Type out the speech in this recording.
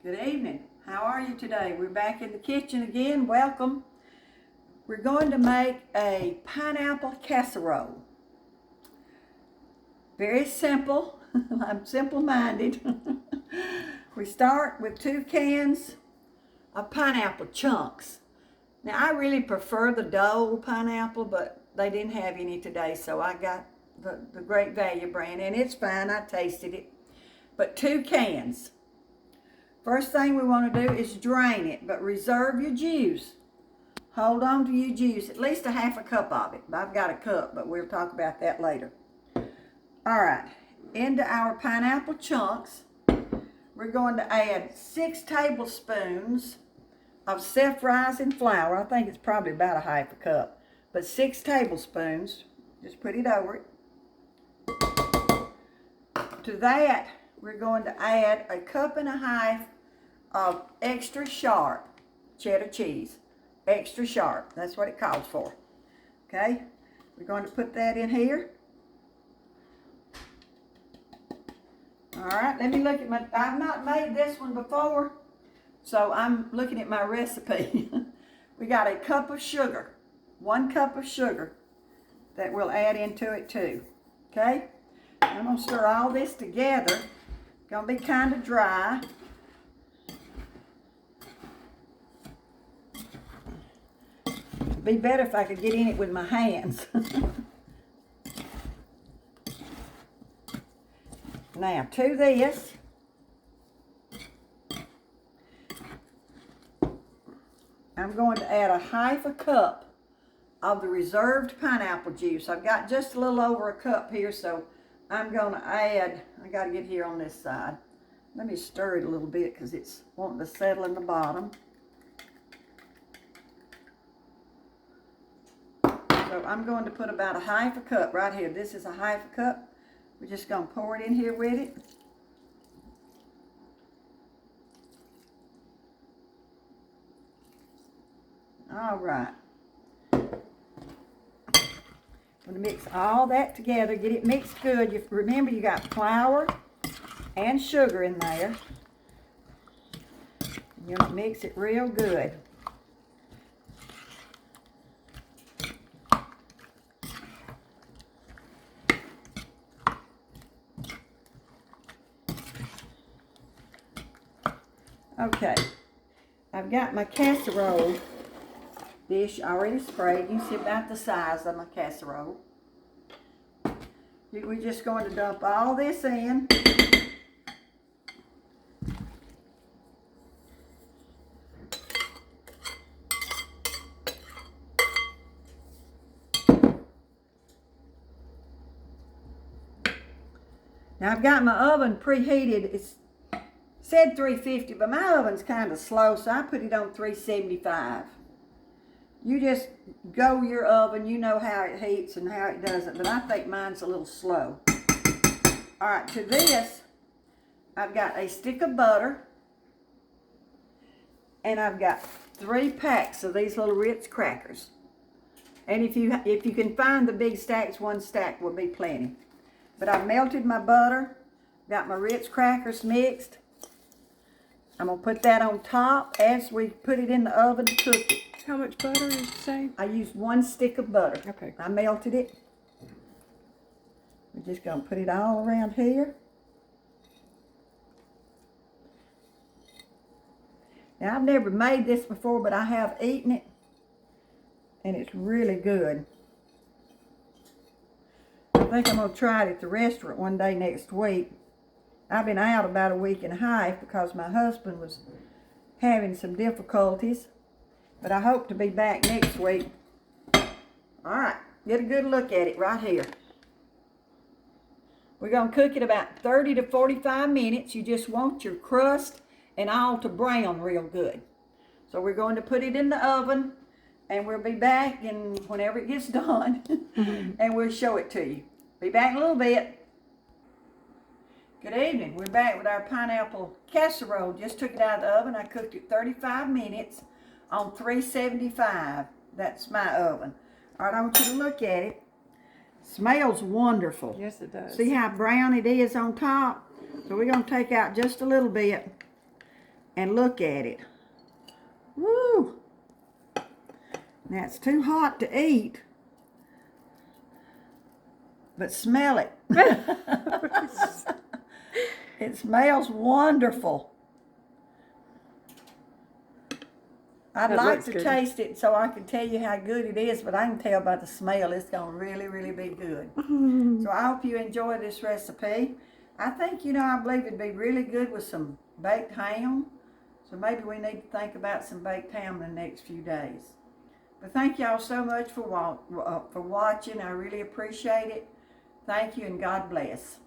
Good evening. How are you today? We're back in the kitchen again. Welcome. We're going to make a pineapple casserole. Very simple. I'm simple-minded. We start with 2 cans of pineapple chunks. Now, I really prefer the Dole pineapple, but they didn't have any today, so I got the Great Value brand, and it's fine. I tasted it. But 2 cans. First thing we want to do is drain it, but reserve your juice. Hold on to your juice, at least a half a cup of it. I've got a cup, but we'll talk about that later. All right, into our pineapple chunks, we're going to add 6 tablespoons of self-rising flour. I think it's probably about a half a cup, but 6 tablespoons. Just put it over it. To that, we're going to add a cup and a half of extra sharp cheddar cheese. Extra sharp, that's what it calls for. Okay, we're going to put that in here. All right, let me look at my, I've not made this one before, so I'm looking at my recipe. We got a cup of sugar, 1 cup of sugar that we'll add into it too. Okay, I'm gonna stir all this together. Gonna be kind of dry. It'd be better if I could get in it with my hands. Now to this, I'm going to add a half a cup of the reserved pineapple juice. I've got just a little over a cup here, so I'm going to add, I got to get here on this side. Let me stir it a little bit because it's wanting to settle in the bottom. So I'm going to put about a half a cup right here. This is a half a cup. We're just going to pour it in here with it. All right. I'm going to mix all that together, get it mixed good. Remember, you got flour and sugar in there. You're going to mix it real good. Okay, I've got my casserole dish already sprayed. You can see about the size of my casserole. We're just going to dump all this in. Now I've got my oven preheated. It's said 350, but my oven's kind of slow, so I put it on 375. You just go your oven, you know how it heats and how it does it, but I think mine's a little slow. All right, to this, I've got a stick of butter, and I've got 3 packs of these little Ritz crackers. And if you can find the big stacks, 1 stack will be plenty. But I've melted my butter, got my Ritz crackers mixed. I'm going to put that on top as we put it in the oven to cook it. How much butter did you say? I used 1 stick of butter. Okay. I melted it. We're just going to put it all around here. Now, I've never made this before, but I have eaten it, and it's really good. I think I'm going to try it at the restaurant one day next week. I've been out about a week and a half because my husband was having some difficulties, but I hope to be back next week. All right, get a good look at it right here. We're going to cook it about 30 to 45 minutes. You just want your crust and all to brown real good. So we're going to put it in the oven, and we'll be back and whenever it gets done, and we'll show it to you. Be back in a little bit. Good evening. We're back with our pineapple casserole. Just took it out of the oven. I cooked it 35 minutes on 375. That's my oven. All right, I want you to look at it. Smells wonderful. Yes, it does. See how brown it is on top? So we're going to take out just a little bit and look at it. Woo! Now it's too hot to eat, but smell it. It smells wonderful. I'd like to taste it so I can tell you how good it is, but I can tell by the smell it's going to really, really be good. So I hope you enjoy this recipe. I think, I believe it'd be really good with some baked ham. So maybe we need to think about some baked ham in the next few days. But thank y'all so much for watching. I really appreciate it. Thank you and God bless.